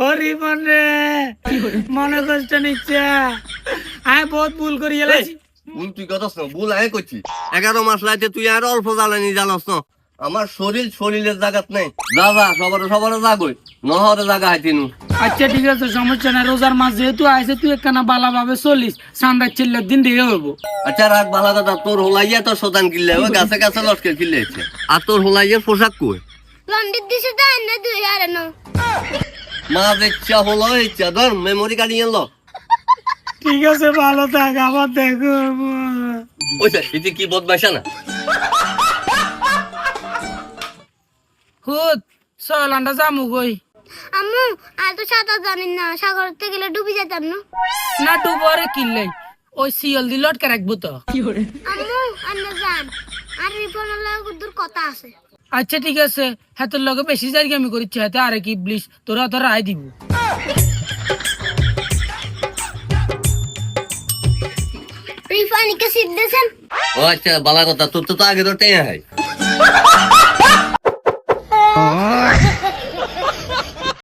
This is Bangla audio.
ও রিপন রে মনে কষ্ট নিচ্ছে আমি বহুত ভুল করি গেলাছি। ভুল তুই করছ না, ভুল আমি করছি। 11 মাস লাইতে তুই আর অল্প জ্বালানি জ্বালাস না। আমার শরীরের জায়গাত নেই। যা যা সবার জাগই নহরে জায়গা হাইতিনু। আচ্ছা ঠিক আছে, সমস্যা নাই। রোজার মাস যেহেতু আইছে তুই একখানা বালা ভাবে চলিস, সান্ডার চিল্লার দিন দিয়ে হইবো। আচ্ছা রাখ বালা দাদা, তোর হোলাইয়া তোর শতান কিনলে ওই গাছে গাছে লটকে কিনলেছে। আর তোর হোলাইয়ের পোশাক কই? লন্ডন দিছে তাই না 2009। মা ইচ্ছা হলো ইচ্ছা ধর মেমোরি কার্ড নিয়ে এলো। ঠিক আছে, ভালো থাক, আবার দেখো। ওইটা এটি কি বদমাইশা না? হুত চল আন্ডা যামু কই। আম্মু আর তো সাঁতার জানি না, সাগরতে গেলে ডুবে যেতাম না। না ডুবরে কিনলে ওই সিএল দি লটকে রাখবো তো। আম্মু আন্না যান, আর রিপনের লগে দূর কথা আছে। আচ্ছা ঠিক আছে, হাতের লগে বেশি জায়গা আমি করিচ্ছি, হাতে আরে কি প্লিজ তোরা তো রায় দিব। রিফানিকে সিট দিয়েছেন। ও আচ্ছা বালা কথা, তোর তো আগে তো টেয়া হয়।